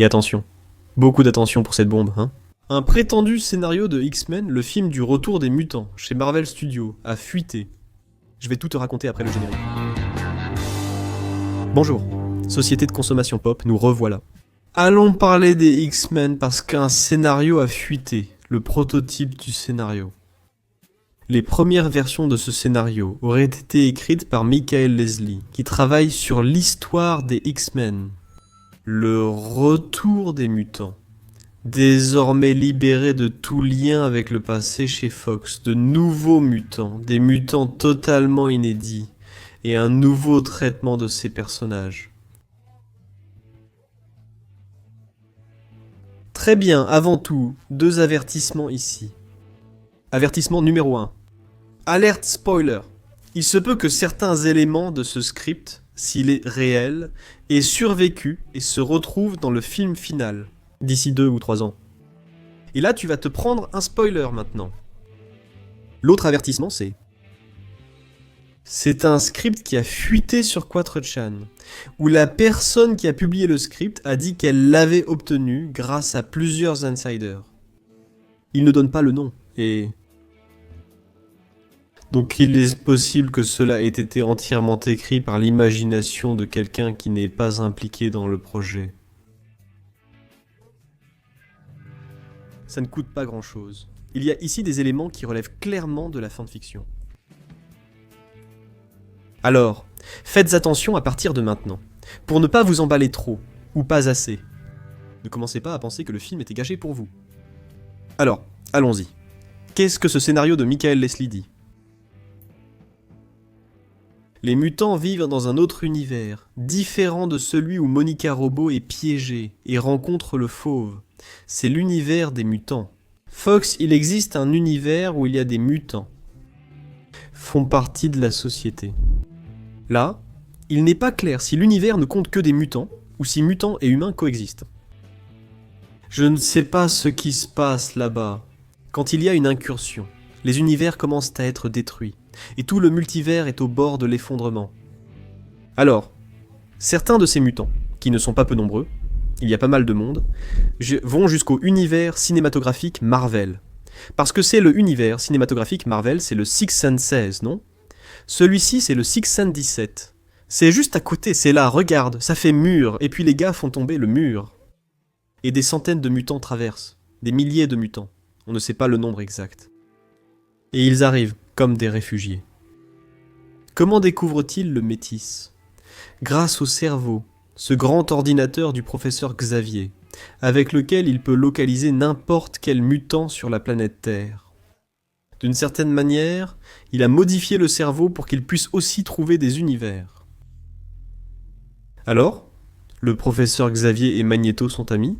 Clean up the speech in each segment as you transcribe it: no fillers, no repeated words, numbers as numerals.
Et attention, beaucoup d'attention pour cette bombe, hein. Un prétendu scénario de X-Men, le film du retour des mutants, chez Marvel Studios, a fuité. Je vais tout te raconter après le générique. Bonjour, société de consommation pop, nous revoilà. Allons parler des X-Men parce qu'un scénario a fuité, le prototype du scénario. Les premières versions de ce scénario auraient été écrites par Michael Leslie, qui travaille sur l'histoire des X-Men. Le retour des mutants. Désormais libérés de tout lien avec le passé chez Fox, de nouveaux mutants, des mutants totalement inédits, et un nouveau traitement de ces personnages. Très bien, avant tout, 2 avertissements ici. Avertissement numéro 1. Alerte spoiler. Il se peut que certains éléments de ce script, s'il est réel, aient survécu et se retrouvent dans le film final, d'ici 2 ou 3 ans. Et là, tu vas te prendre un spoiler maintenant. L'autre avertissement, c'est un script qui a fuité sur 4chan, où la personne qui a publié le script a dit qu'elle l'avait obtenu grâce à plusieurs insiders. Il ne donne pas le nom, et... Donc il est possible que cela ait été entièrement écrit par l'imagination de quelqu'un qui n'est pas impliqué dans le projet. Ça ne coûte pas grand-chose. Il y a ici des éléments qui relèvent clairement de la fanfiction. Alors, faites attention à partir de maintenant, pour ne pas vous emballer trop, ou pas assez. Ne commencez pas à penser que le film était gâché pour vous. Alors, allons-y. Qu'est-ce que ce scénario de Michael Leslie dit ? Les mutants vivent dans un autre univers, différent de celui où Monica Rambeau est piégée et rencontre le fauve. C'est l'univers des mutants. Fox, il existe un univers où il y a des mutants. Font partie de la société. Là, il n'est pas clair si l'univers ne compte que des mutants, ou si mutants et humains coexistent. Je ne sais pas ce qui se passe là-bas. Quand il y a une incursion, les univers commencent à être détruits, et tout le multivers est au bord de l'effondrement. Alors, certains de ces mutants, qui ne sont pas peu nombreux, il y a pas mal de monde, vont jusqu'au univers cinématographique Marvel. Parce que c'est le univers cinématographique Marvel, c'est le 616, non ? Celui-ci, c'est le 617. C'est juste à côté, c'est là, regarde, ça fait mur, et puis les gars font tomber le mur. Et des centaines de mutants traversent, des milliers de mutants, on ne sait pas le nombre exact. Et ils arrivent, comme des réfugiés. Comment découvrent-ils le métis ? Grâce au cerveau, ce grand ordinateur du professeur Xavier, avec lequel il peut localiser n'importe quel mutant sur la planète Terre. D'une certaine manière, il a modifié le cerveau pour qu'il puisse aussi trouver des univers. Alors, le professeur Xavier et Magneto sont amis ?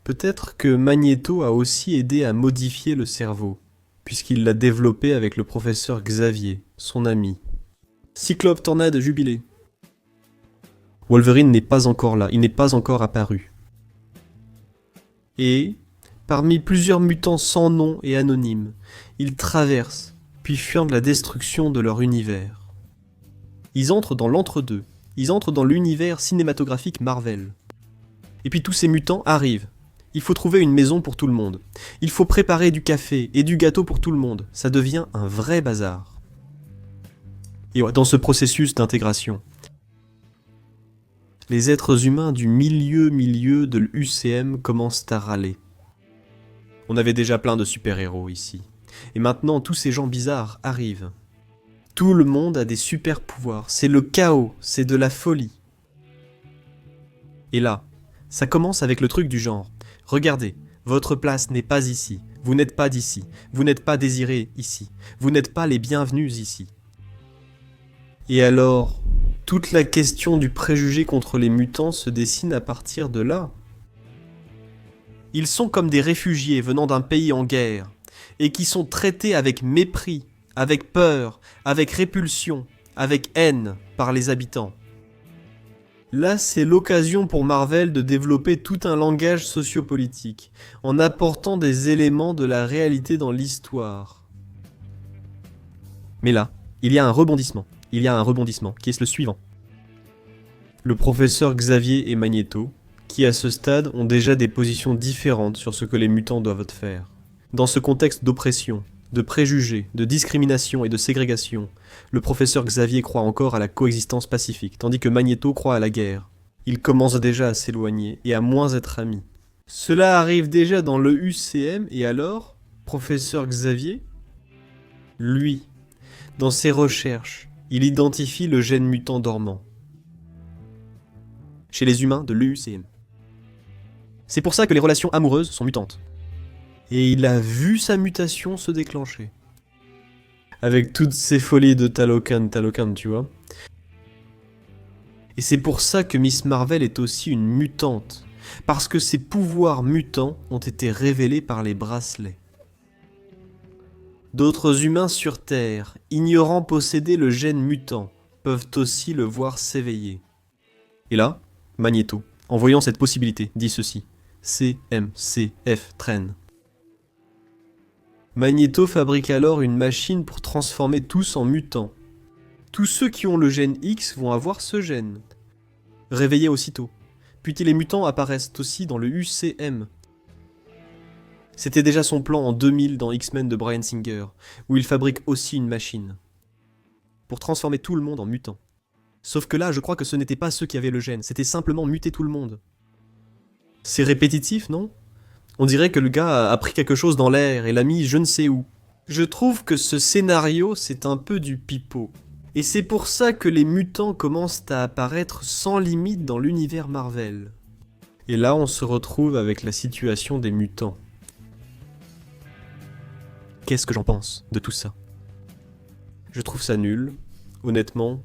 Peut-être que Magneto a aussi aidé à modifier le cerveau, puisqu'il l'a développé avec le professeur Xavier, son ami. Cyclope Tornade jubilé. Wolverine n'est pas encore là, il n'est pas encore apparu. Et, parmi plusieurs mutants sans nom et anonymes, ils traversent, puis fuient la destruction de leur univers. Ils entrent dans l'entre-deux, ils entrent dans l'univers cinématographique Marvel. Et puis tous ces mutants arrivent. Il faut trouver une maison pour tout le monde. Il faut préparer du café et du gâteau pour tout le monde. Ça devient un vrai bazar. Et dans ce processus d'intégration, les êtres humains du milieu de l'UCM commencent à râler. On avait déjà plein de super-héros ici. Et maintenant, tous ces gens bizarres arrivent. Tout le monde a des super-pouvoirs. C'est le chaos, c'est de la folie. Et là, ça commence avec le truc du genre. Regardez, votre place n'est pas ici. Vous n'êtes pas d'ici. Vous n'êtes pas désirés ici. Vous n'êtes pas les bienvenus ici. Et alors, toute la question du préjugé contre les mutants se dessine à partir de là. Ils sont comme des réfugiés venant d'un pays en guerre, et qui sont traités avec mépris, avec peur, avec répulsion, avec haine par les habitants. Là, c'est l'occasion pour Marvel de développer tout un langage sociopolitique, en apportant des éléments de la réalité dans l'histoire. Mais là, il y a un rebondissement. Il y a un rebondissement, qui est le suivant. Le professeur Xavier et Magneto, qui à ce stade ont déjà des positions différentes sur ce que les mutants doivent faire. Dans ce contexte d'oppression, de préjugés, de discrimination et de ségrégation, le professeur Xavier croit encore à la coexistence pacifique, tandis que Magneto croit à la guerre. Il commence déjà à s'éloigner et à moins être amis. Cela arrive déjà dans le UCM et alors, professeur Xavier, lui, dans ses recherches, il identifie le gène mutant dormant chez les humains de l'UCM. C'est pour ça que les relations amoureuses sont mutantes. Et il a vu sa mutation se déclencher. Avec toutes ces folies de Talocan, tu vois. Et c'est pour ça que Miss Marvel est aussi une mutante. Parce que ses pouvoirs mutants ont été révélés par les bracelets. D'autres humains sur Terre, ignorant posséder le gène mutant, peuvent aussi le voir s'éveiller. Et là, Magneto, en voyant cette possibilité, dit ceci. CMCF traîne. Magneto fabrique alors une machine pour transformer tous en mutants. Tous ceux qui ont le gène X vont avoir ce gène. Réveillés aussitôt. Puis les mutants apparaissent aussi dans le UCM. C'était déjà son plan en 2000 dans X-Men de Bryan Singer, où il fabrique aussi une machine. Pour transformer tout le monde en mutant. Sauf que là, je crois que ce n'était pas ceux qui avaient le gène, c'était simplement muter tout le monde. C'est répétitif, non ? On dirait que le gars a pris quelque chose dans l'air et l'a mis je ne sais où. Je trouve que ce scénario, c'est un peu du pipeau. Et c'est pour ça que les mutants commencent à apparaître sans limite dans l'univers Marvel. Et là, on se retrouve avec la situation des mutants. Qu'est-ce que j'en pense de tout ça ? Je trouve ça nul, honnêtement,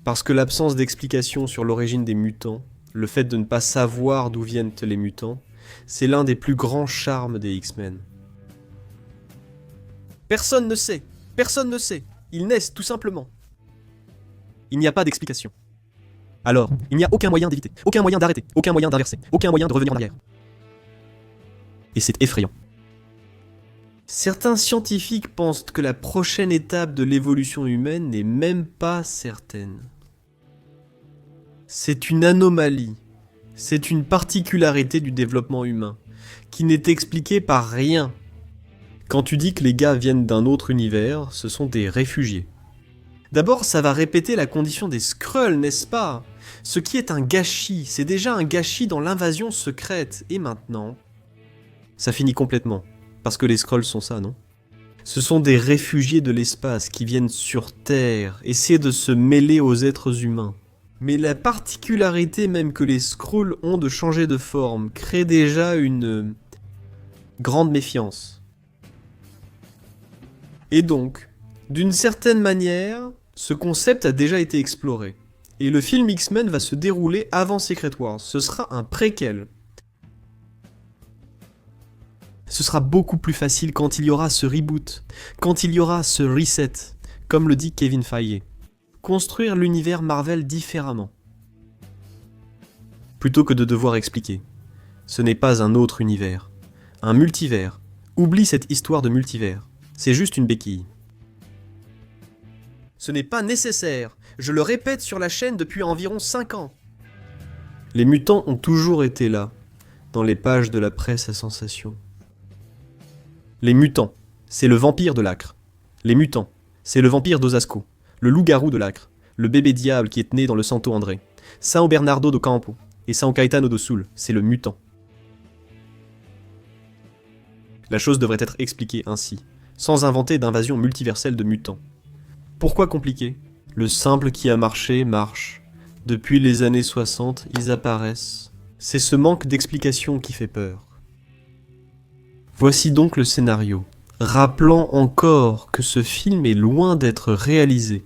parce que l'absence d'explication sur l'origine des mutants, le fait de ne pas savoir d'où viennent les mutants, c'est l'un des plus grands charmes des X-Men. Personne ne sait, ils naissent tout simplement. Il n'y a pas d'explication. Alors, il n'y a aucun moyen d'éviter, aucun moyen d'arrêter, aucun moyen d'inverser, aucun moyen de revenir en arrière. Et c'est effrayant. Certains scientifiques pensent que la prochaine étape de l'évolution humaine n'est même pas certaine. C'est une anomalie. C'est une particularité du développement humain, qui n'est expliquée par rien. Quand tu dis que les gars viennent d'un autre univers, ce sont des réfugiés. D'abord, ça va répéter la condition des Skrulls, n'est-ce pas ? Ce qui est un gâchis, c'est déjà un gâchis dans l'invasion secrète. Et maintenant, ça finit complètement. Parce que les Skrulls sont ça, non ? Ce sont des réfugiés de l'espace qui viennent sur Terre, essayer de se mêler aux êtres humains. Mais la particularité même que les Skrulls ont de changer de forme crée déjà une grande méfiance. Et donc, d'une certaine manière, ce concept a déjà été exploré. Et le film X-Men va se dérouler avant Secret Wars. Ce sera un préquel. Ce sera beaucoup plus facile quand il y aura ce reboot, quand il y aura ce reset, comme le dit Kevin Feige. Construire l'univers Marvel différemment. Plutôt que de devoir expliquer. Ce n'est pas un autre univers. Un multivers. Oublie cette histoire de multivers. C'est juste une béquille. Ce n'est pas nécessaire. Je le répète sur la chaîne depuis environ 5 ans. Les mutants ont toujours été là, dans les pages de la presse à sensation. Les mutants, c'est le vampire de l'Acre. Les mutants, c'est le vampire d'Osasco, le loup-garou de l'Acre, le bébé diable qui est né dans le Santo André, São Bernardo do Campo et São Caetano do Sul, c'est le mutant. La chose devrait être expliquée ainsi, sans inventer d'invasion multiverselle de mutants. Pourquoi compliquer ? Le simple qui a marché marche. Depuis les années 60, ils apparaissent. C'est ce manque d'explication qui fait peur. Voici donc le scénario, rappelant encore que ce film est loin d'être réalisé.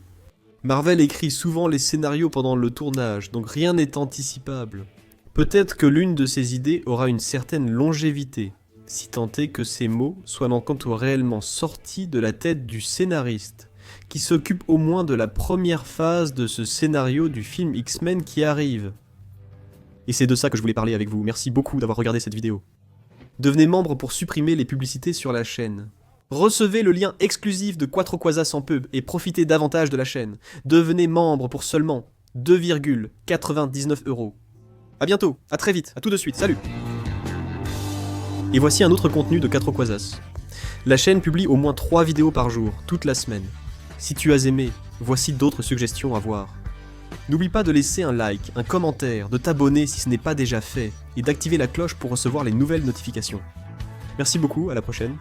Marvel écrit souvent les scénarios pendant le tournage, donc rien n'est anticipable. Peut-être que l'une de ces idées aura une certaine longévité, si tant est que ces mots soient encore réellement sortis de la tête du scénariste, qui s'occupe au moins de la première phase de ce scénario du film X-Men qui arrive. Et c'est de ça que je voulais parler avec vous, merci beaucoup d'avoir regardé cette vidéo. Devenez membre pour supprimer les publicités sur la chaîne. Recevez le lien exclusif de Quattro Quasas sans pub et profitez davantage de la chaîne. Devenez membre pour seulement 2,99 €. à bientôt, à très vite, à tout de suite, salut. Et voici un autre contenu de 4 Quasas. La chaîne publie au moins 3 vidéos par jour, toute la semaine. Si tu as aimé, voici d'autres suggestions à voir. N'oublie pas de laisser un like, un commentaire, de t'abonner si ce n'est pas déjà fait, et d'activer la cloche pour recevoir les nouvelles notifications. Merci beaucoup, à la prochaine.